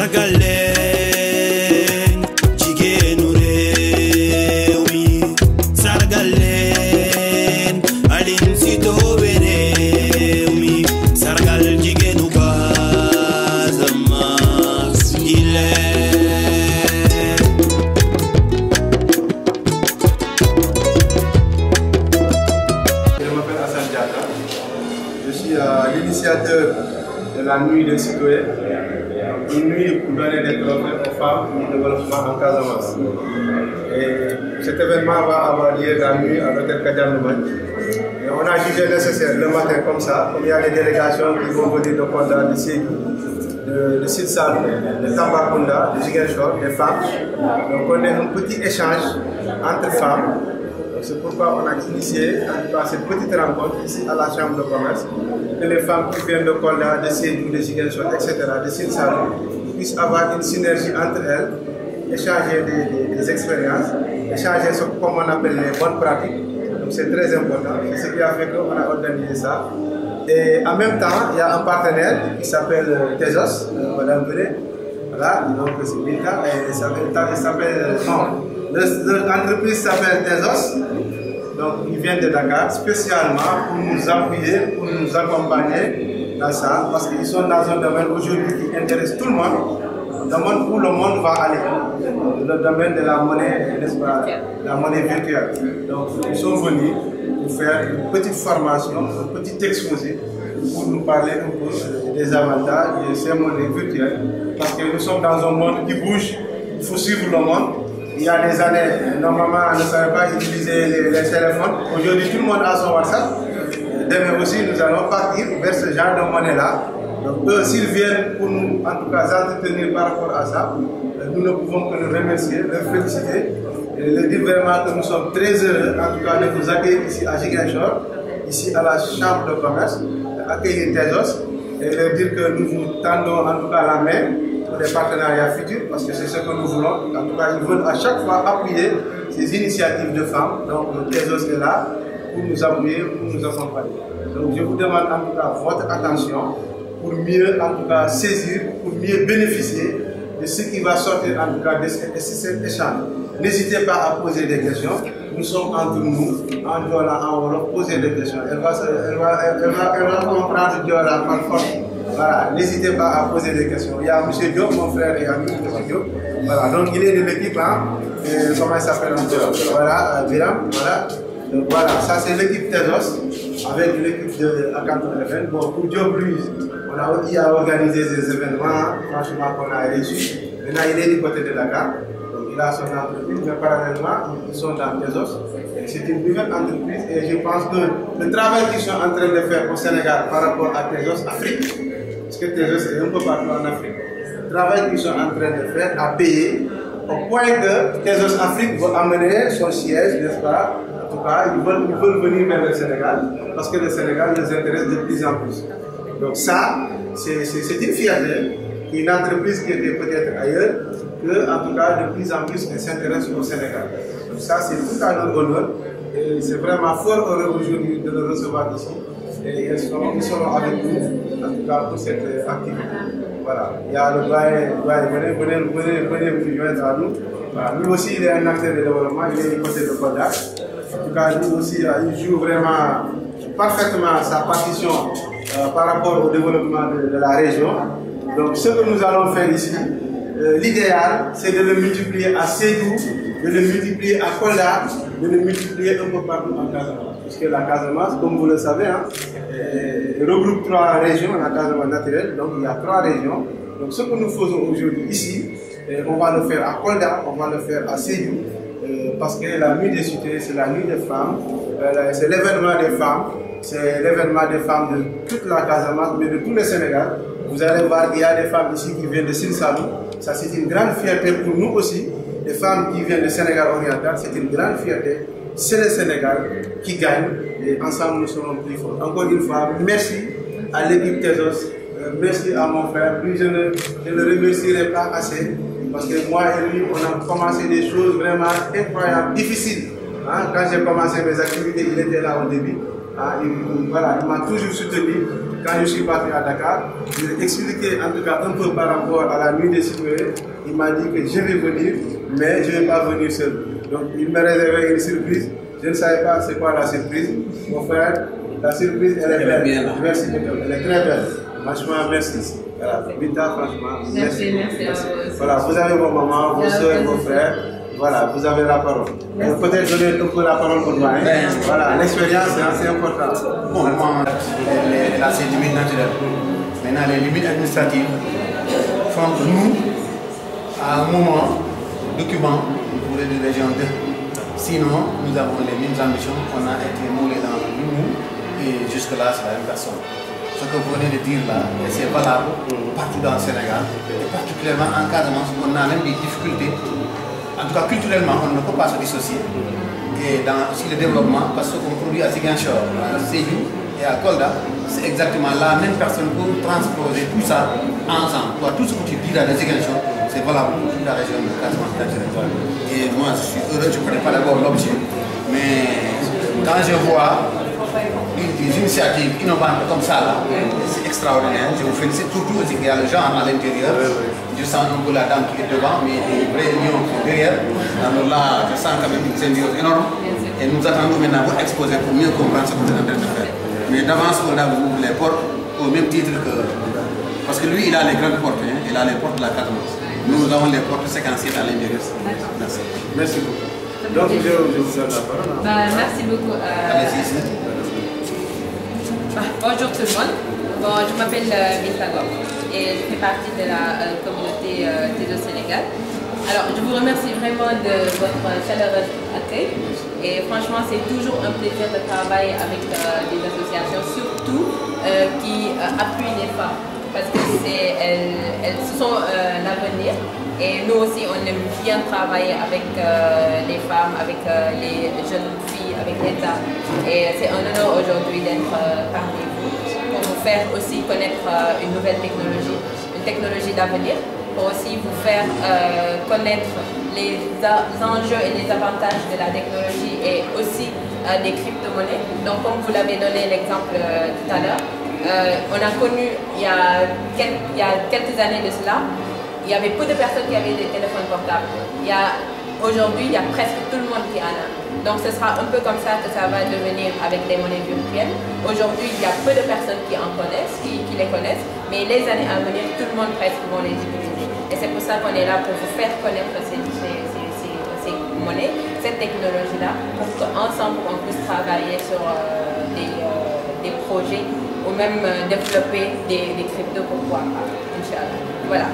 Sargalen, jigenu réew mi. Sargalen, Aline Sitoé réew mi. Sargal jigenu Casamance, il est. Je suis l'initiateur de la nuit des citoyens, une nuit pour donner des trophées aux femmes du développement en Casamance. Et cet événement va avoir lieu la nuit à l'hôtel Kadian-Loumagne. Et on a jugé nécessaire le matin comme ça, comme il y a des délégations qui vont venir de Kolda, de Sédhiou, de Sine Saloum, de Tambacounda, de Ziguinchor, des femmes. Donc on a un petit échange entre femmes. C'est pourquoi on a initié cette petite rencontre ici à la Chambre de commerce, que les femmes qui viennent de Kolda, de Sédhiou, de Ziguinchor, etc., de Sine Saloum, puissent avoir une synergie entre elles, échanger des expériences, échanger ce qu'on appelle les bonnes pratiques. Donc c'est très important, c'est ce qui a fait qu'on a organisé ça. Et en même temps, il y a un partenaire qui s'appelle Tezos, Madame Bré. Voilà, donc c'est Binta, et l'entreprise s'appelle Tezos. Donc ils viennent de Dakar spécialement pour nous appuyer, pour nous accompagner dans ça, parce qu'ils sont dans un domaine aujourd'hui qui intéresse tout le monde, le domaine où le monde va aller, le domaine de la monnaie, n'est-ce pas, la monnaie virtuelle. Donc ils sont venus pour faire une petite formation, un petit exposé, pour nous parler un peu des avantages de ces monnaies virtuelles, parce que nous sommes dans un monde qui bouge, il faut suivre le monde. Il y a des années, normalement, on ne savait pas utiliser les téléphones. Aujourd'hui, tout le monde a son WhatsApp. Demain aussi, nous allons partir vers ce genre de monnaie-là. Donc, eux, s'ils viennent pour nous, en tout cas, entretenir par rapport à ça, nous ne pouvons que les remercier, les féliciter et leur dire vraiment que nous sommes très heureux, en tout cas, de vous accueillir ici à Ziguinchor, ici à la Chambre de commerce, d'accueillir Tezos et leur dire que nous vous tendons en tout cas la main pour des partenariats futurs, parce que c'est ce que nous voulons. En tout cas, ils veulent à chaque fois appuyer ces initiatives de femmes. Donc, le Tezos est là pour nous appuyer, pour nous accompagner. Donc, je vous demande en tout cas votre attention pour mieux, en tout cas, saisir, pour mieux bénéficier de ce qui va sortir, en tout cas, de cet échange. N'hésitez pas à poser des questions. Nous sommes entre nous, en Diola, en Wolof, poser des questions. Elle va comprendre Diola par force. Voilà, n'hésitez pas à poser des questions. Il y a M. Diop, mon frère et ami, M. Diop. Voilà, donc il est de l'équipe, hein, comment il s'appelle? Voilà, Biram, voilà. Donc voilà, ça c'est l'équipe Tezos, avec l'équipe de Akanton Event. Bon, pour Diop, lui, on a aussi organisé des événements, franchement, qu'on a réussi. Maintenant, il est du côté de Dakar. Il a son entreprise, mais parallèlement, ils sont dans Tezos. C'est une nouvelle entreprise et je pense que le travail qu'ils sont en train de faire au Sénégal par rapport à Tezos Afrique, parce que Tezos est un peu partout en Afrique, le travail qu'ils sont en train de faire a payé au point que Tezos Afrique va amener son siège, n'est-ce pas? En tout cas, ils veulent venir vers le Sénégal parce que le Sénégal les intéresse de plus en plus. Donc ça, c'est une fierté qu'une entreprise qui était peut-être ailleurs, que, en tout cas, de plus en plus, elle s'intéresse au Sénégal. Donc ça, c'est tout à leur honneur. Et c'est vraiment fort heureux aujourd'hui de le recevoir ici. Et ils seront avec nous, en tout cas, pour cette activité. Voilà. Il y a le doyen, venez vous joindre à nous. Voilà. Lui aussi, il est un acteur de développement, il est du côté de Kolda. En tout cas, lui aussi, il joue vraiment parfaitement sa partition par rapport au développement de la région. Donc, ce que nous allons faire ici, l'idéal, c'est de le multiplier à Sédhiou, de le multiplier à Kolda, de le multiplier un peu partout en Casamance. Puisque la Casamance, comme vous le savez, hein, regroupe 3 régions, la Casamance naturelle, donc il y a 3 régions. Donc ce que nous faisons aujourd'hui ici, on va le faire à Kolda, on va le faire à Sédhiou, parce que la nuit des cités, c'est la nuit des femmes, c'est l'événement des femmes, c'est l'événement des femmes de toute la Casamance, mais de tout le Sénégal. Vous allez voir qu'il y a des femmes ici qui viennent de Sine Saloum. Ça, c'est une grande fierté pour nous aussi. Les femmes qui viennent du Sénégal oriental, c'est une grande fierté. C'est le Sénégal qui gagne et ensemble nous serons plus forts. Encore une fois, merci à l'équipe Tezos, merci à mon frère. Lui, je ne le remercierai pas assez parce que moi et lui, on a commencé des choses vraiment incroyables, difficiles. Hein? Quand j'ai commencé mes activités, il était là au début. Hein? Il m'a toujours soutenu. quand je suis parti à Dakar, je lui ai expliqué en tout cas un peu par rapport à la nuit des citoyens. Il m'a dit que je vais venir, mais je ne vais pas venir seul. Donc il me réservait une surprise. Je ne savais pas c'est quoi la surprise. Mon frère, la surprise, elle est belle. Merci beaucoup. Elle est très belle. Franchement, merci. Voilà. Binta, franchement, merci. Merci. Voilà, vous avez vos mamans, vos soeurs, vos frères. Voilà, vous avez la parole. Peut-être donner un peu la parole pour moi. Hein? Voilà, l'expérience, c'est important. Bon, moi, là, c'est les limites naturelles. Maintenant, les limites administratives font que nous, à un moment, document pour les régions 2. Sinon, nous avons les mêmes ambitions. On a été moulés dans le nous et jusque-là, c'est la même personne. Ce que vous venez de dire là, c'est valable partout dans le Sénégal, et particulièrement en Casamance, on a même des difficultés. En tout cas, culturellement, on ne peut pas se dissocier. Et dans aussi le développement, parce qu'on produit à Ziguinchor, à Sédhiou et à Kolda, c'est exactement la même personne pour transposer tout ça ensemble. Tout ce que tu dis dans les Ziguinchor, c'est valable pour toute la région de Casamance. Et moi, je suis heureux, je ne connais pas d'abord l'objet, mais quand je vois des initiatives innovantes comme ça, là, c'est extraordinaire. Je vous félicite surtout aussi qu'il y a le genre à l'intérieur. Je sens un peu la dame qui est devant, mais des vrais lions qui sont derrière. Alors là, je sens quand même une symbiose énorme. Et nous attendons maintenant pour exposer pour mieux comprendre ce que vous êtes en train de faire. Mais d'avance, on a ouvert les portes au même titre que. Parce que lui, il a les grandes portes, hein, il a les portes de la Casamance. Nous avons les portes séquentielles à l'intérieur. Merci. Merci beaucoup. Donc, je vous donne la parole. Merci beaucoup. Bonjour tout le monde. Bon, je m'appelle Binta Ngom et je fais partie de la communauté TEDO Sénégal. Alors, je vous remercie vraiment de votre chaleureux accueil et franchement, c'est toujours un plaisir de travailler avec des associations, surtout qui appuient les femmes parce que elles sont l'avenir et nous aussi, on aime bien travailler avec les femmes, avec les jeunes filles, avec l'État et c'est un honneur aujourd'hui d'être parmi vous pour vous faire aussi connaître une nouvelle technologie, une technologie d'avenir, pour aussi vous faire connaître les enjeux et les avantages de la technologie et aussi des crypto-monnaies. Donc comme vous l'avez donné l'exemple tout à l'heure, on a connu il y a quelques années de cela, il y avait peu de personnes qui avaient des téléphones portables. Aujourd'hui, il y a presque tout le monde qui en a. Donc ce sera un peu comme ça que ça va devenir avec les monnaies virtuelles. Aujourd'hui, il y a peu de personnes qui en connaissent, qui les connaissent, mais les années à venir, tout le monde presque vont les utiliser. Et c'est pour ça qu'on est là pour vous faire connaître ces monnaies, cette technologie-là, pour qu'ensemble on puisse travailler sur des projets ou même développer des cryptos, pourquoi pas, Inch'Allah. Voilà,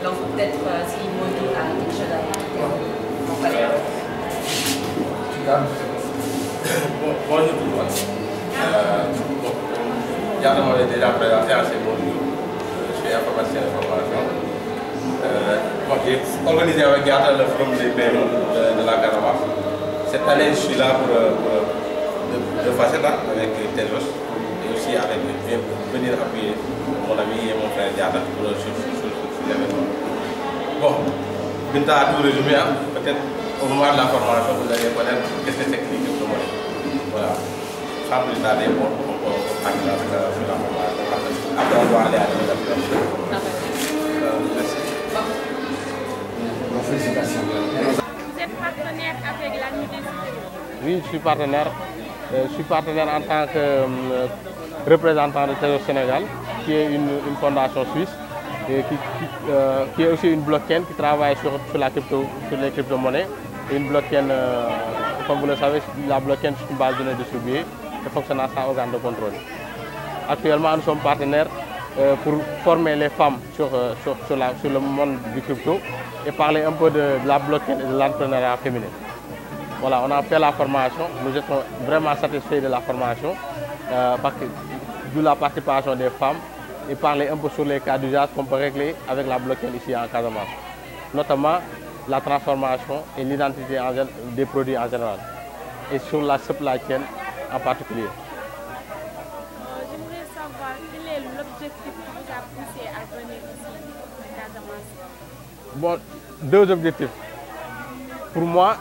donc peut-être si Maudit a quelque chose à ajouter, on va aller. Bonjour tout le monde. Yann m'avait déjà présenté à ces modules. Je suis informaticien de formation. J'ai organisé avec Yata le forum des paiements de la Casamance. Cette année, je suis là pour deux facettes avec Telos et aussi avec venir appuyer mon ami et mon frère Yata sur l'événement. Bon, Binta a tout résumé, peut-être au moment de la formation, vous allez connaître qu'est-ce que c'est que les crypto-monnaies. Voilà. Sans plus tarder, on peut partir sur la formation. Après, on va aller à l'université. Merci. Félicitations. Vous êtes partenaire avec la Nuit des Citoyens? Oui, je suis partenaire en tant que représentant de TEDO Sénégal, qui est une fondation suisse et qui est aussi une blockchain qui travaille sur les crypto-monnaies. Et une blockchain, comme vous le savez, la blockchain c'est une base de données distribuée et fonctionne sans organe de contrôle. Actuellement, nous sommes partenaires pour former les femmes sur le monde du crypto et parler un peu de la blockchain et de l'entrepreneuriat féminin. Voilà, on a fait la formation, nous étions vraiment satisfaits de la formation, d'où la participation des femmes et parler un peu sur les cas d'usage qu'on peut régler avec la blockchain ici en Casamance, notamment la transformation et l'identité des produits en général et sur la supply chain en particulier. Je voudrais savoir quel est l'objectif qui vous a poussé à venir ici en Casamance? Bon, deux objectifs. Pour moi,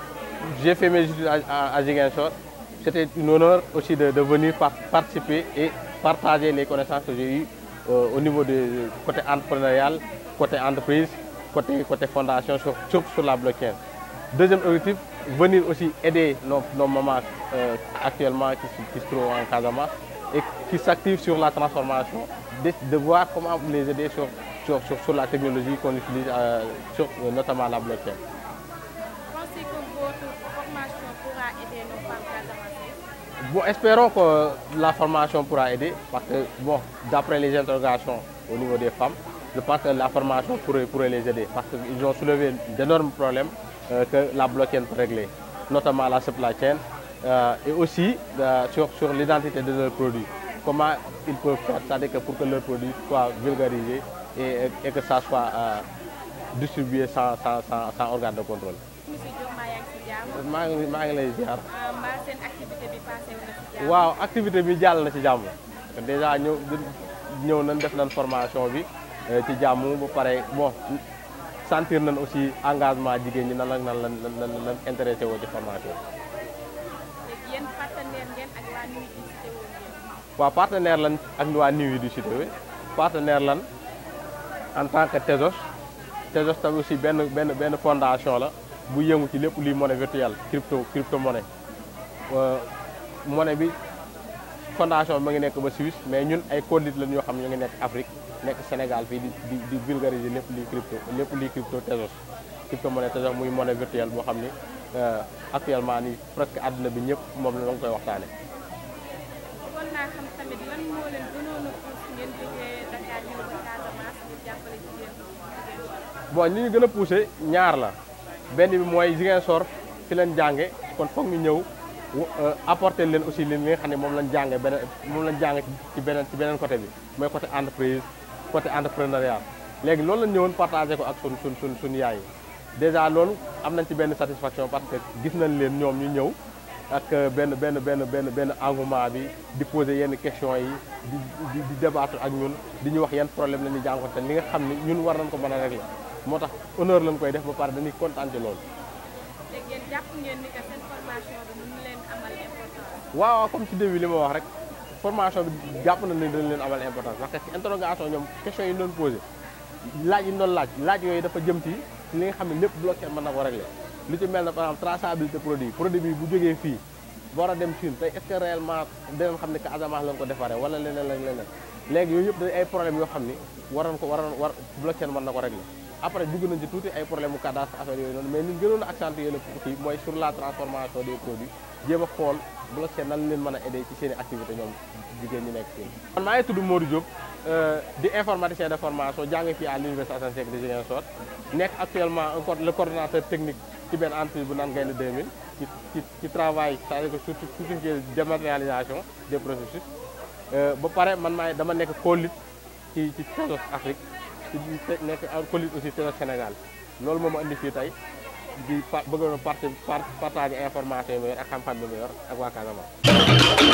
j'ai fait mes études à Ziguinchor. C'était un honneur aussi de venir participer et partager les connaissances que j'ai eues au niveau du côté entrepreneurial, côté entreprise, côté fondation, surtout sur la blockchain. Deuxième objectif, venir aussi aider nos mamans actuellement qui se trouvent en Casamance et qui s'activent sur la transformation, de voir comment les aider sur la technologie qu'on utilise, notamment la blockchain. Pensez que votre formation pourra aider nos femmes casamançaises? Bon, espérons que la formation pourra aider parce que, bon, d'après les interrogations au niveau des femmes, je pense que la formation pourrait les aider parce qu'ils ont soulevé d'énormes problèmes que la blockchain peut régler, notamment la supply chain et aussi sur l'identité de leurs produits. Comment ils peuvent faire, c'est-à-dire que pour que leurs produits soient vulgarisés et que ça soit distribué sans organe de contrôle. Monsieur Diop, maa ngi lay ziar. mbaa seen activité bi passé na ci jàmm? waaw activité bi jàll na ci jàmm déjà ñëw nañ def nañ formation bi ci jàmm ba pare bon sentir nañ aussi engagement jigéen ñi nan lan intéressé woo ci formation léegi yéen partenaire ngeen ak waa Nuit du Cité Woo ngeen? waaw partenaire lan ak waa Nuit du Cité Woo partenaire lan en tant que Tezos tamit aussi benn fondation la bu yëngu ci lépp luy monnaie virtuelle crypto monnaie monnaie bi fondation bi ma ngi nekk ba Suisse mais ñun ay conduite lañ yoo xam ne ñu ngi nekk Afrique nekk Sénégal fii di vulgariser lépp luy crypto crypto monnaie Tezos muy monnaie virtuelle boo xam ni actuellement ni presque àdduna bi ñëpp moom la nga koy waxtaane. kon naa xam tamit lan moo leen gënoon a pousse ngeen jógee Dakar ñëw ba Casamance ngir jàppale jigéen ñi? bon li ñu gën a poussé ñaar la benn bi mooy Ziguinchor fi leen jànge kon foog ñu ñëw apporter leen aussi li nga xam ne moom lañ jànge ci beneen côté bi mooy côté entreprise côté entrepreneuriat léegi loolu lañ ñëwoon partagé ko ak suñu yaay yi déjà loolu am nañ ci benn satisfaction parce que gis nañ leen ñoom ñu ñëw ak benn engouement bi di poser yenn questions yi di débattre ak ñun di ñu wax yan problème la ñuy jànkoonte li nga xam ne ñun war nañ ko mën a régler moo tax honneur lañ koy def ba pare dañuy kontaan ci loolu. léegi yéen jàpp ngeen ni que seen formation bi mën leen amal importance? waaw comme ci début li ma wax rek formation bi jàpp na ne dañ leen amal importance parce que ci interrogation ñoom questions yi ñu doon posé laaj yi ñu doon laaj yooyu dafa jëm ci li nga xam ne lépp blockchain mën na ko régler lu ci mel ne par exemple traçabilité produit bi bu jógee fii war a dem Chine tey est-ce que réellement dinañ xam ne que Casamance lañ ko defaree wala leneen léegi yooyu yëpp day ay problèmes yoo xam ni war blockchain mën na ko régler. Après dugg nañ ci tuuti ay problème mu cadastre affaire yooyu noonu mais li gënoon a accentuer le kii mooy sur la transformation des produits jéem a xool blockchain nan leen mën a aider ci seen i activité ñoom jigéen ñi nekk fii. man maa ngi tudd Modou Diop di informaticien de formation jàng fii à l'université Assane Seck de Ziguinchor nekk actuellement le coordonnateur technique ci benn entreprise bu naan Gaïndé 2000 qui travaille c'est-à-dire que surtout tout ce qui est dématérialisation des processus ba pare man dama nekk co-lead ci Tezos Afrique. nekk colite aussi Tezos Sénégal loolu moom ma indi fii tey di bëggoon partager information yi ma yor ak xam-xam bi ma yor ak waa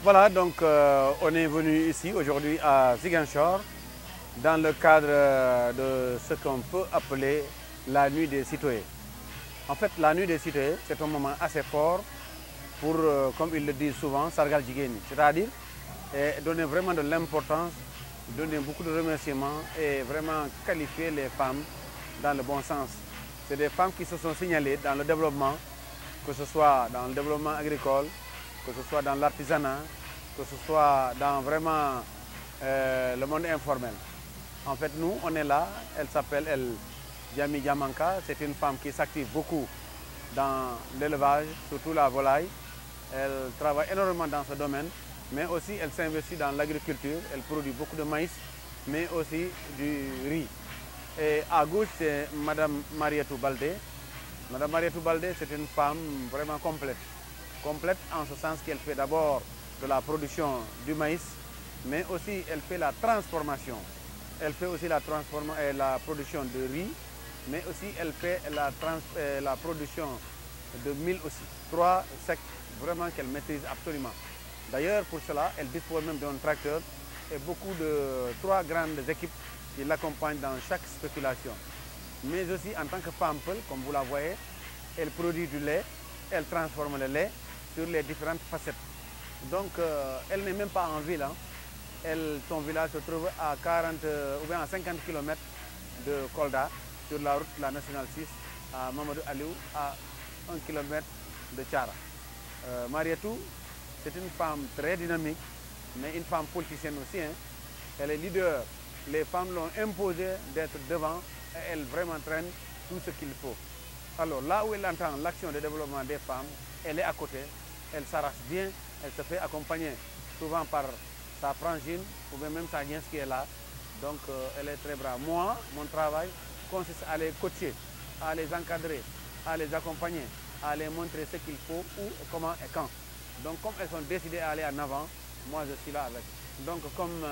Voilà, donc on est venu ici aujourd'hui à Ziguinchor dans le cadre de ce qu'on peut appeler la nuit des citoyens. En fait, la nuit des citoyens, c'est un moment assez fort pour, comme ils le disent souvent, sargal jigéni, c'est-à-dire donner vraiment de l'importance, donner beaucoup de remerciements et vraiment qualifier les femmes dans le bon sens. C'est des femmes qui se sont signalées dans le développement, que ce soit dans le développement agricole, que ce soit dans l'artisanat, que ce soit dans vraiment le monde informel. En fait, nous, on est là, elle s'appelle Jami Diamanka, c'est une femme qui s'active beaucoup dans l'élevage, surtout la volaille. Elle travaille énormément dans ce domaine, mais aussi elle s'investit dans l'agriculture, elle produit beaucoup de maïs, mais aussi du riz. Et à gauche, c'est Madame Marietou Baldé. Madame Marietou Baldé, c'est une femme vraiment complète. Complète en ce sens qu'elle fait d'abord de la production du maïs, mais aussi elle fait la transformation. Elle fait aussi la production de riz, mais aussi elle fait la production de mil aussi. 3 secteurs vraiment qu'elle maîtrise absolument. D'ailleurs, pour cela, elle dispose même d'un tracteur et beaucoup de 3 grandes équipes qui l'accompagnent dans chaque spéculation. Mais aussi en tant que femme peul, comme vous la voyez, elle produit du lait, elle transforme le lait sur les différentes facettes. Donc, elle n'est même pas en ville. Hein. Son village se trouve à 40 ou bien à 50 km de Kolda, sur la route de la Nationale 6, à Mamadou Aliou, à 1 km de Tchara. Marietou, c'est une femme très dynamique, mais une femme politicienne aussi. Hein. Elle est leader. Les femmes l'ont imposé d'être devant et elle vraiment traîne tout ce qu'il faut. Alors là où elle entend l'action de développement des femmes, elle est à côté, elle s'arrache bien, elle se fait accompagner souvent par sa frangine ou bien même sa nièce qui est là. Donc elle est très brave. Moi, mon travail consiste à les coacher, à les encadrer, à les accompagner, à les montrer ce qu'il faut, où, comment et quand. Donc comme elles sont décidées à aller en avant, moi je suis là avec. Donc comme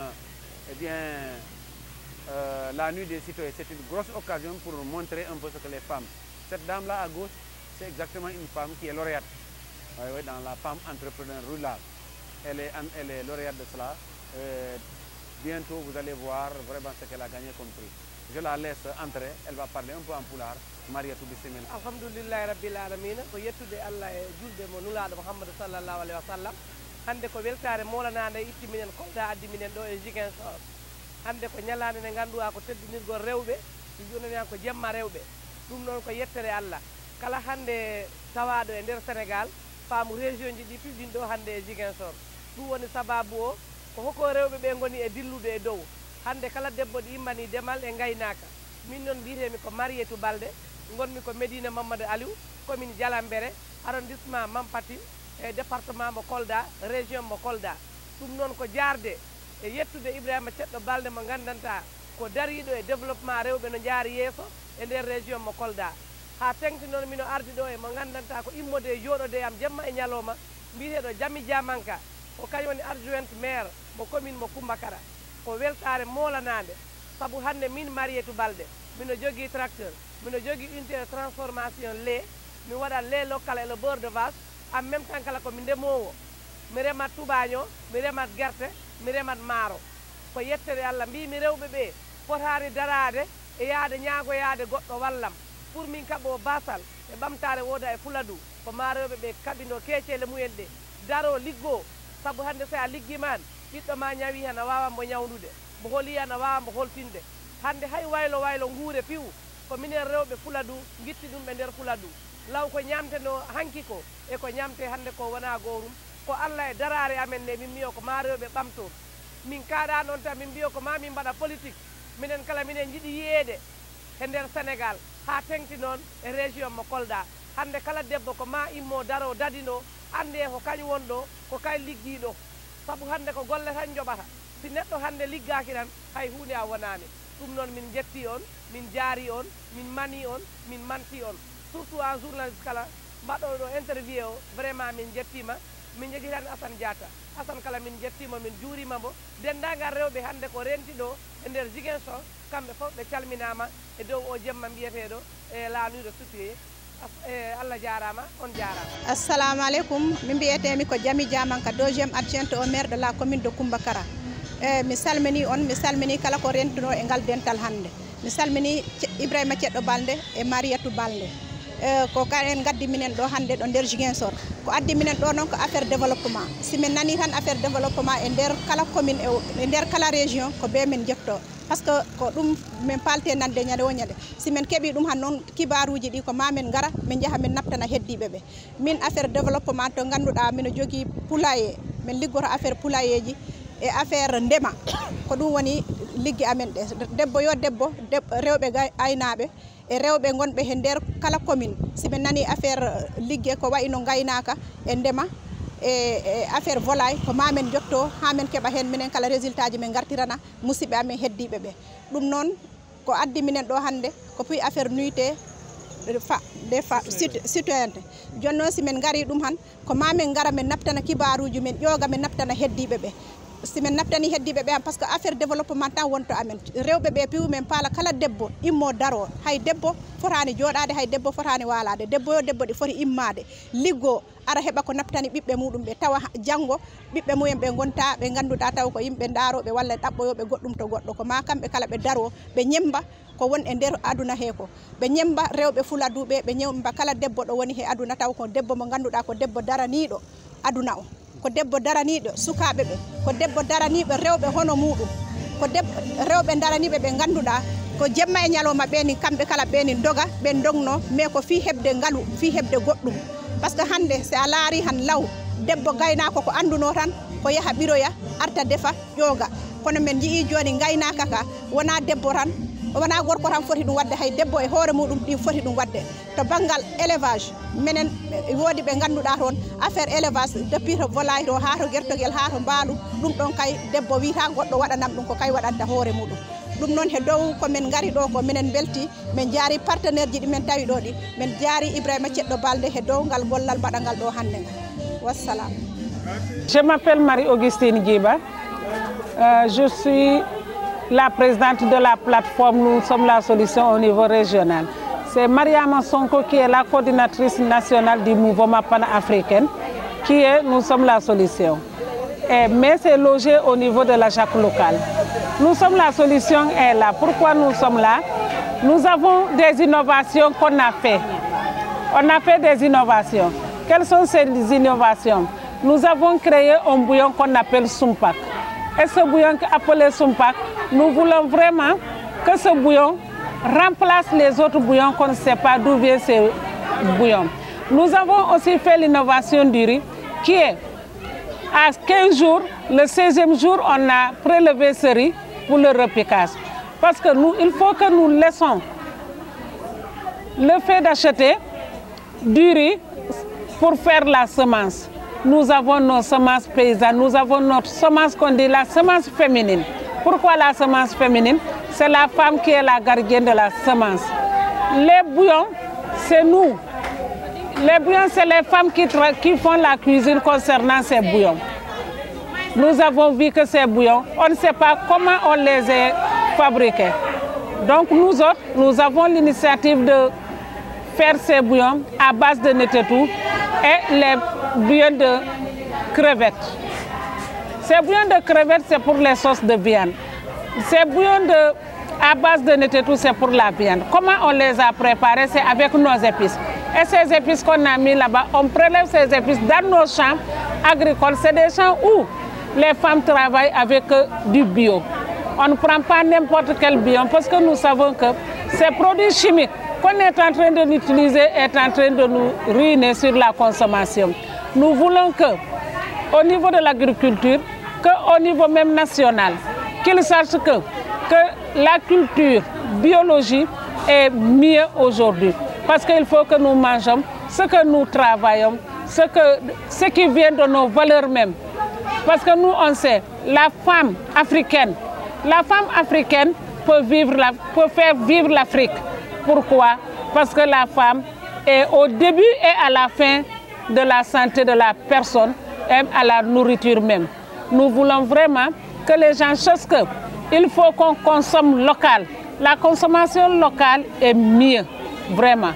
la nuit des citoyens, c'est une grosse occasion pour montrer un peu ce que les femmes. Cette dame-là à gauche, c'est exactement une femme qui est lauréate dans la femme entrepreneur rurale. Elle est lauréate de cela. Bientôt, vous allez voir vraiment ce qu'elle a gagné comme prix. Je la laisse entrer, elle va parler un peu en pulaar. Marietou bismillah. Alhamdulillahi rabbil alamin ko yettude Allah e julde mo nulaaɗo Muhammad sallallahu alaihi wa sallam. Hande ko weltare molanade itti minen Kolda addi minen ɗo e Ziguinchor. Hande ko ñalande nde ganduɗa ko teddinirgol rewɓe jonani ko jemma rewɓe. Ɗum noon ko yettere Allah. Kala hande tawaɗo e nder Sénégal faamu région ji ɗi piɗin ɗo hande e Ziguinchor. Ɗum woni sababu o ko hokko rewɓe ɓe goni e dillude e dow. Hande kala debbo ɗi immani demal e gaynaka. Min noon mbiyetemi ko Marietou Baldé, gonmi ko Médina Mamadou Aliou, commune Dialambéré, arrondissement Mampatine e département mo Kolda, région mo Kolda. Ɗum noon ko jarde e yettude Ibrahima Ceɗɗo Baldé mo gandanta ko dariɗo e développement rewɓe no jaari yeeso e nder région mo Kolda. Ha tengti noon mino ardi ɗo e mo gandanta ko immode e jooɗode am jemma e ñalowma mbiyeteɗo Jami Diamanka ko kañum woni adjointe maire mo commune mo Kumbakara ko weltare molanade sabu hande min Marietou Baldé mino jogui tracteur mino jogui unité de transformation lait mi waɗa lait local et le beurre de vache en même temps kala ko mi ndemowo mi remat tubaño mi remat guerte mi remat maaro ko yettere Allah mbimi rewɓe ɓe fotani darade e yaade ñaagoyade goɗɗo wallam pour min kaɓo basal e ɓamtare woda e Fuladu ko ma rewɓe ɓe kaɓino keecele mumen ɗe daro liggo sabu hande so a liggiman ɓiɗɗo ma ñawi han a wawa mbo ñawdude mbo holi han a wawa mbo holtinde hande hay waylo waylo nguure piw ko minen rewɓe Fuladu gitti ɗum ɓe nder Fuladu law ko ñamteno hanki ko e ko ñamte hande ko wona goorum ko Allah e darare amen nde min mbiyo ko ma rewɓe ɓamto min kaaɗa noon tan min mbiyo ko ma min mbaɗa politique minen kala minen jiiɗi yiyeede e nder Sénégal ha tengti noon e région mo Kolda hande kala debbo ko ma immo daro dadino ande ko kañum won ɗo ko kay liggiɗo saabu hande ko golle tan joɓata si neɗɗo hande liggaki tan hay hunde a wonani ɗum noon min jetti on min jaari on min mani on min manti on surtout en journaliste kala mbaɗoɗo interview o vraiment min jettima min jogui tan Assane Diatta Assane kala min jettimo min juurimamo dendagal rewɓe hande ko renti ɗo e nder Ziguinchor kamɓe fof ɓe calminama e dow o jemma mbiyeteɗo e laanuɗo situé Allah jarama on jarama. Assalamu alaikum min mbiyetemi ko Jami Diamanka deuxième adjointe au maire de la commune de Kumbakara mi salmini on mi salmini kala ko rentuno e ngal dental hande mi salmini Ibrahima Cedɗo Balde e Mariatou Balde ko en gaddi minen ɗo hande ɗo nder Ziguinchor ko addi minen ɗo noon ko affaire développement si min nani tan affaire développement e nder kala commune e nder kala région ko be min jetto par ce que ko ɗum min palte nande ñande o ñande si min keeɓi ɗum han noon kibaruji ɗi ko ma min gara min jaaha min naftana heddiɓe ɓe min affaire développement to ganduɗa min jogui poulailler min liggoto affaire poulailler ji e affaire ndema ko ɗum woni liggi amen ɗe debbo yo debbo rewɓe aynaɓe e rewɓe gonɓe e nder kala commune si min nani affaire ligge ko wayno gaynaka e ndema e affaire volaille ko ma men jotto ha men keɓa hen minen kala résultat ji min gartirana musidɓe amen heddiɓe ɓe ɗum noon ko addi minen ɗo hande ko puis affaire nuité citoyenne joni noon si min gari ɗum han ko ma min gara min naftana kibaruji min ƴooga min naftana heddiɓe ɓe si min naftani heddiɓe ɓe par ce que affaire développement tan wonto amen rewɓe ɓe piwu men paala kala debbo immo daro hay debbo fotani joɗade hay debbo fotani walade debbo yo debbo ɗi foti immade liggo ara heɓa ko naftani ɓiɓɓe muɗum ɓe tawa janggo ɓiɓɓe mumen ɓe gonta ɓe ganduɗa taw ko yimɓe daroɓe walla ɗaɓɓoyoɓe goɗɗum to goɗɗo ko ma kamɓe kala ɓe daro ɓe ñemba ko won e nder aduna he ko ɓe ñemba rewɓe Fuladuɓe ɓe ñemba kala debbo ɗo woni he aduna taw ko debbo mo ganduɗa ko debbo daraniɗo aduna o ko debbo daraniɗo sukaɓe ɓe ko debbo daraniɓe rewɓe hono muɗum ko debbo rewɓe daraniɓe ɓe ganduɗa ko jemma e ñalawma ɓeni kamɓe kala ɓeni doga ɓe dogno mais ko fi hebde ngaalu fi hebde goɗɗum par ce que hande si a laari han law debbo gaynako ko anduno tan ko yaaha ɓiroya arta defa ƴooga kono men jii joni gaynaka ka wona debbo tan wona gorko tan foti ɗum wadde hay debbo e hoore muɗum ɗi foti ɗum wadde to banggal élevage minen woodi ɓe ganduɗa toon affaire élevage depuis to volaille to ha to guertoguel ha to mbaalu ɗum ɗon kay debbo wiyata goɗɗo waɗanam ɗum ko kay waɗanta hoore muɗum ɗum noon he dow komin gari ɗo ko minen belti min jaari partenaire ji ɗi min tawi ɗo ɗi min jaari Ibrahima Cedɗo Balde he dow ngal gollal mbaɗangal ɗo hande ngal wassalam. Je m'appelle Marie-Augustine Djiba. Je suis la présidente de la plateforme Nous sommes la solution au niveau régional. C'est Mariama Sonko qui est la coordinatrice nationale du mouvement panafricain qui est Nous sommes la solution. Mais c'est logé au niveau de la JAC locale. Nous sommes la solution est là. Pourquoi nous sommes là? Nous avons des innovations qu'on a fait. On a fait des innovations. Quelles sont ces innovations? Nous avons créé un bouillon qu'on appelle Sumpak. Et ce bouillon appelé Sumpak, nous voulons vraiment que ce bouillon remplace les autres bouillons qu'on ne sait pas d'où vient ce bouillon. Nous avons aussi fait l'innovation du riz qui est à 15 jours, le 16e jour, on a prélevé ce riz pour le repiquage. Parce que nous, il faut que nous laissons le fait d'acheter du riz pour faire la semence. Nous avons nos semences paysannes, nous avons notre semence qu'on dit la semence féminine. Pourquoi la semence féminine? C'est la femme qui est la gardienne de la semence. Les bouillons, c'est nous. Les bouillons, c'est les femmes qui font la cuisine concernant ces bouillons. Nous avons vu que ces bouillons, on ne sait pas comment on les a fabriqués. Donc nous autres, nous avons l'initiative de faire ces bouillons à base de netetou et les bouillons de crevettes. Ces bouillons de crevettes, c'est pour les sauces de viande. Ces bouillons à base de netetou, c'est pour la viande. Comment on les a préparés? C'est avec nos épices. Et ces épices qu'on a mis là-bas, on prélève ces épices dans nos champs agricoles. C'est des champs où les femmes travaillent avec du bio. On ne prend pas n'importe quel biome parce que nous savons que ces produits chimiques qu'on est en train d'utiliser est en train de nous ruiner sur la consommation. Nous voulons que, au niveau de l'agriculture, qu'au niveau même national, qu'ils sachent que la culture, biologie est mieux aujourd'hui. Parce qu'il faut que nous mangeons ce que nous travaillons, ce qui vient de nos valeurs mêmes. Parce que nous, on sait, la femme africaine peut faire vivre l'Afrique. Pourquoi? Parce que la femme est au début et à la fin de la santé de la personne et à la nourriture même. Nous voulons vraiment que les gens sachent qu'il faut qu'on consomme local. La consommation locale est mieux, vraiment.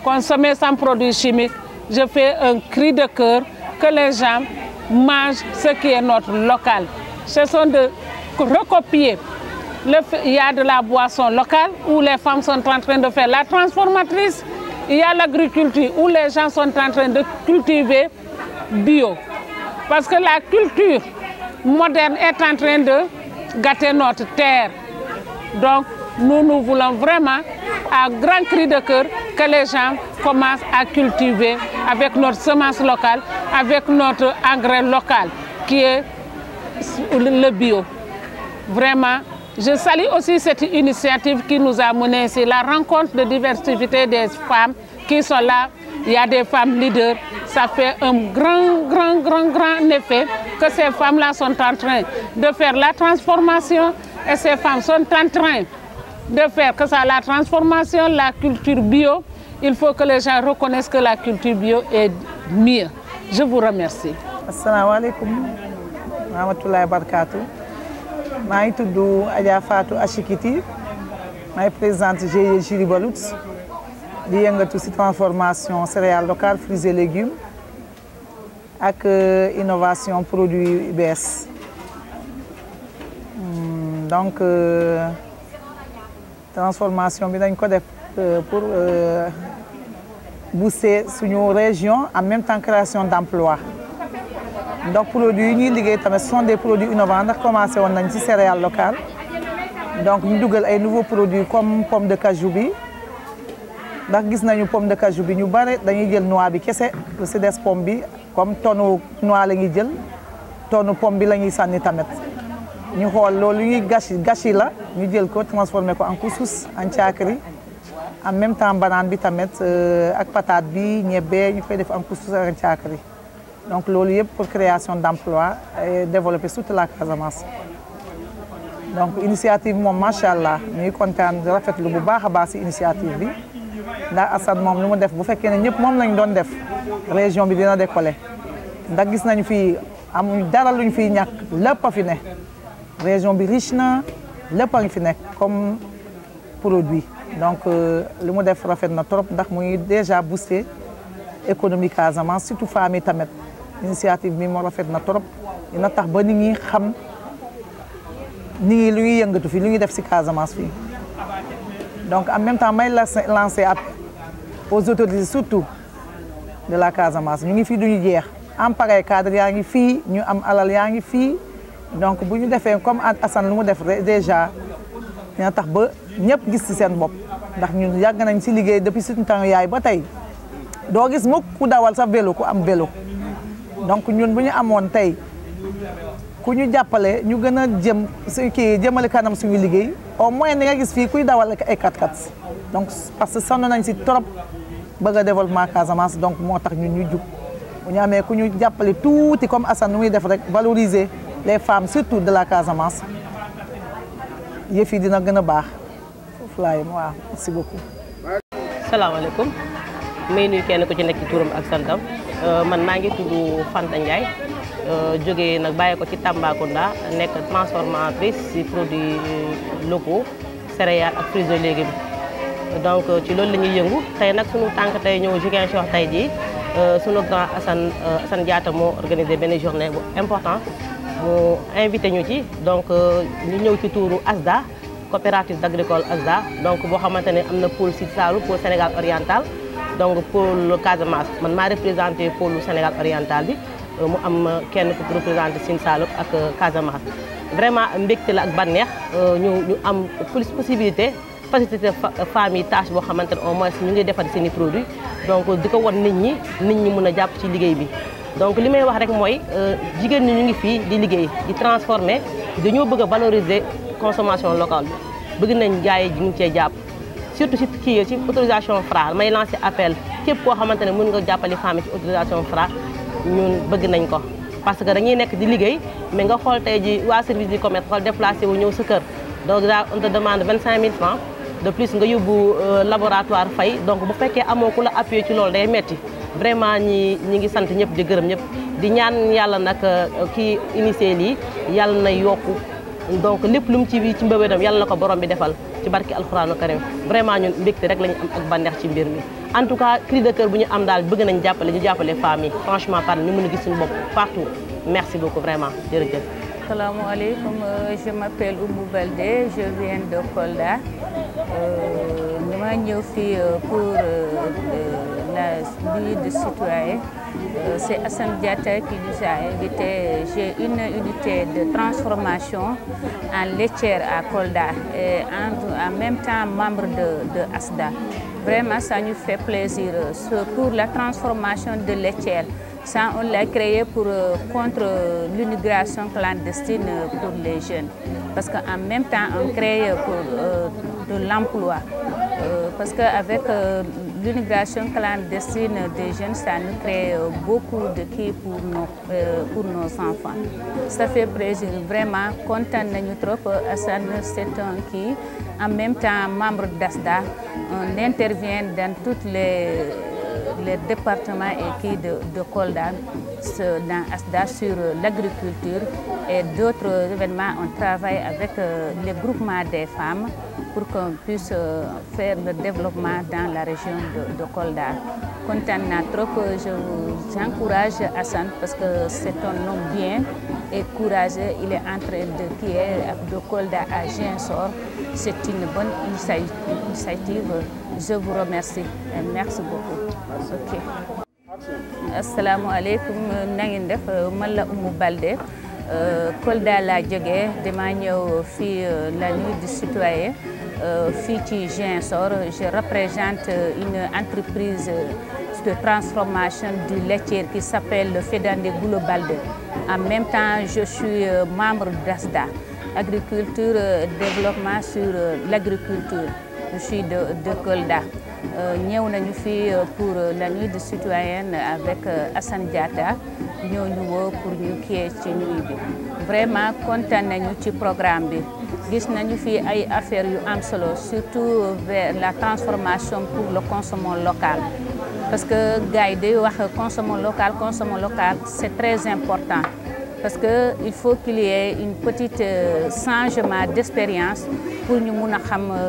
Consommer sans produits chimiques, je fais un cri de cœur que les gens mangent ce qui est notre local. Ce sont de recopier. Il y a de la boisson locale où les femmes sont en train de faire la transformatrice. Il y a l'agriculture où les gens sont en train de cultiver bio. Parce que la culture moderne est en train de gâter notre terre. Donc, nous voulons vraiment, à grand cri de cœur, que les gens commencent à cultiver avec notre semence locale, avec notre engrais local, qui est le bio. Vraiment, je salue aussi cette initiative qui nous a mené ici, la rencontre de diversité des femmes qui sont là. Il y a des femmes leaders. Ça fait un grand effet que ces femmes-là sont en train de faire la transformation et ces femmes sont en train de faire que ça, la transformation, la culture bio. Il faut que les gens reconnaissent que la culture bio est mieux. Je vous remercie. Assalamu alaikum. Rahmatullahi barakatuh. Je suis Adja Fatou Achikiti. Je présente GIE Jury Balouts. Je suis transformation céréales locales, fruits et légumes et innovation produits IBS. Donc, transformation pour booster notre région en même temps création d'emplois. Donc, produits ce sont des produits innovants. On a commencé avec les céréales locales. Donc, nous avons des nouveaux produits comme pomme de cajou. Nous avons des pommes de cajou. Nous avons des noix qui sont des pommes comme tonne noix, tonne pomme qui sont des pommes. Nous avons des gâchis, nous avons transformé en couscous, en tchakri. En même temps, banane, avec patate, nous avons fait en couscous en tchakri. Donc, c'est pour la création d'emplois et développer toute la Casamance. Donc, l'initiative, machallah, nous sommes contents de faire le baax initiative. Ndax Assane moom lu mu def bu fekkee ne ñëpp moom lañ doon def région bi dina décoller ndax gis nañu fii amuñu dara luñ fiy ñàkk lépp a fi ne région bi riche na lépp a ngi fi nekk comme produit donc lu mu def rafet na trop ndax muy déjà boosté économie Casamance surtout femmes yi tamit initiative bi moo rafet na trop dina tax ba nit ñi xam nit ñi lu ñuy yëngatu fi lu ñuy def ci Casamance fii. Donc, en même temps, je lancer appel aux autorités, surtout de la Casamance. Nous sommes ici, en pareil cadre, nous sommes ici, nous sommes ici. Donc, si nous faisons comme Assane nous fait déjà, nous avons tous ces gens. Nous avons travaillé depuis ce temps. Nous avons fait des vélo. Donc, nous avons fait ku ñu jàppale ñu gën a jëm jëmale kanam suñu liggéey au moins da nga gis fii kuy dawal ay 4x4 donc parce que sonn nañ si trop bëgg a développement Casamance donc moo tax ñun ñu jug bu ñu amee ku ñu jàppale tuuti comme Assane nu muy def rek valoriser les femmes surtout de la Casamance yëf yi dina gën a baax foofu laay waaw merci beaucoup. salaamaaleykum may nuyu kenn ku ci nekk ci turam ak santam man maa ngi tudd Fanta Ndiaye. jógee nag bàyyi ko ci Tambacounda nekk transformatrice ci produits locaux céréales ak fruits et légumes donc ci loolu la ñuy yëngu tey nag sunu tànk tey ñëw Ziguinchor tey jii sunu grand Assane Diatta moo organisé benn journée bu important mu invité ñu ci donc ñu ñëw ci tuuru ASDA coopérative agricole ASDA donc boo xamante ne am na pôle Sine Saloum pôle Sénégal oriental donc pôle Casamance man maa représenté pôle Sénégal oriental bi mu am kenn ku représenté Sine Saloum ak Casamance vraiment mbégte la ak bànneex ñu am plus possibilité facilité femmes yi tâche boo xamante ne au moins ñu ngi defar seen i produits donc di ko won nit ñi mën a jàpp ci liggéey bi. donc li may wax rek mooy jigéen ñi ñu ngi fii di liggéey di transformer dañoo bëgg a valoriser consommation locale bi bëgg nañ gars yi ñu ngi cee jàpp surtout ci kii ci autorisation Fra may lancer appel képp koo xamante ne mën nga jàppale femmes ci autorisation Fra ñun bëgg nañ ko. parce que dañuy nekk di liggéey mais nga xool tey ji waa service du commerce xool déplacé wu ñëw sa kër donc daal on te demande 25 000 francs de plus nga yóbbu laboratoire fay donc bu fekkee amoo ku la appuyé ci loolu day metti vraiment ñi ngi sant ñëpp di gërëm ñëpp di ñaan yàlla nag kii initié lii yàlla na yokku donc lépp lu mu ci mbébétam yàlla na ko borom bi defal ci barki alxuraanu karim vraiment ñun mbégte rek la ñu am ak bànneex ci mbir mi en tout cas cri de cœur bu ñu am daal bëgg nañ ñu jàppale femmes yi franchement parle ñu mën a gis suñu bopp partout merci beaucoup vraiment jërëjëf. Assalamualaikum, je m'appelle Oumou Baldé, je viens de Kolda. Nous sommes ici pour la nuit de citoyen. C'est Hassan Diatta qui nous a invités. J'ai une unité de transformation en laitière à Kolda et en même temps membre de ASDA. Vraiment, ça nous fait plaisir. Pour la transformation de laitière, ça, on l'a créé contre l'immigration clandestine pour les jeunes. Parce qu'en même temps, on crée de l'emploi. Parce qu'avec l'immigration clandestine des jeunes, ça nous crée beaucoup de qui pour nos enfants. Ça fait plaisir, vraiment content de nous trop. Hassan, c'est un qui, en même temps, membre d'ASDA, on intervient dans toutes les départements et qui de Kolda dans ASDA sur l'agriculture et d'autres événements. On travaille avec les groupements des femmes pour qu'on puisse faire le développement dans la région de Kolda. Content trop, j'encourage Hassan parce que c'est un homme bien et courageux. Il est en train de Kolda à Ziguinchor. C'est une bonne initiative. Je vous remercie et merci beaucoup. Ok. Assalamu alaikum. Nangin def man la Oumou Baldé. Kolda la jógee dama ñëw fii la nuit du citoyen fii ci Ziguinchor. Je représente une entreprise de transformation du laitier qui s'appelle le Fedande Global. En même temps, je suis membre d'ASDA, agriculture, développement sur l'agriculture. Je suis de Kolda. Nous sommes ici pour la nuit de citoyenne avec Hassan Diatta. Nous sommes pour nous qui est chez nous. Vraiment content de programme. Nous avons fait des affaires surtout vers la transformation pour le consommation local. Parce que le consommation local, c'est très important. Parce qu'il faut qu'il y ait une petite changement d'expérience pour nous savoir.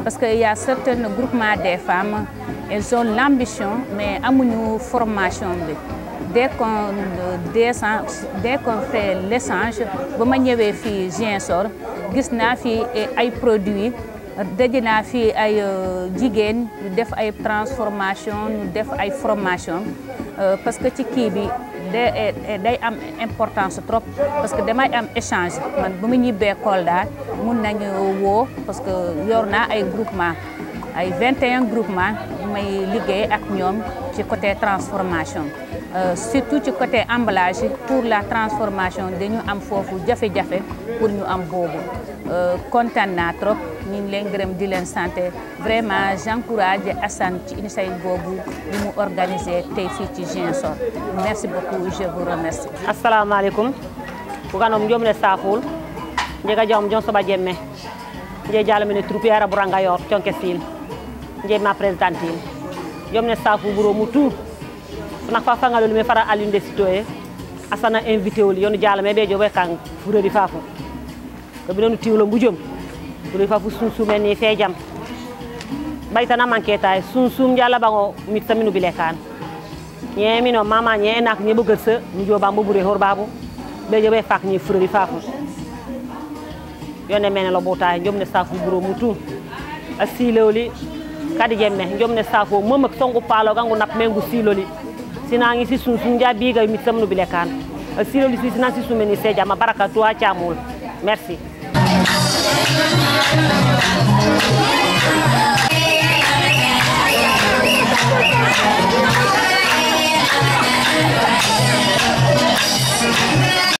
Parce qu'il y a certains groupements des femmes, elles ont l'ambition, mais elles ont une formation. Dès qu'on fait l'échange, je suis fi Ziguinchor, gis naa fi ay produits, daje naa fi ay jigéen ñu def ay transformation, ñu def ay formation parce que ci kii bi day am importance trop parce que damay am échange man bu mu ñibbee Kolda mun nañu woo parce que yor naa ay groupement ay 21 groupement may liggéey ak ñoom ci côté transformation surtout ci côté emballage pour la transformation dañu am foofu jafe-jafe pour ñu am boobu kontaan naa trop ñu ngi leen gërëm di leen santé vraiment j'encourage Hassan ci initiative boobu li mu organisé tey fii ci Ziguinchor merci beaucoup je vous remercie. Assalamu alaikum kuganom jomne saful njega jom jon soba jemme nje jalamene troupe yara buranga yor tonke sil nje ma présidentine jomne safu buro mutu na fa fangalo me fara alinde citoyen Hassan a invité wol yonu jalame be jobe kan furedi fafu ko bi nonu tiwlo mbujom furedi fafu sunsum ni fejam baytana manketa sunsum jala bango mit saminu bilekan ñemi no mama ñe nak ñe bëggal sa ñu joba mbubure hor babu be jobe fak ñi furedi fafu yone mene lo bota jomne safu buro mutu asiloli kadi jemme jomne safu mom ak songu palo gangu nap mengu siloli sinangi si sun biga mi samnu bilekan silo li sinan si sumeni seja ma baraka to chamul merci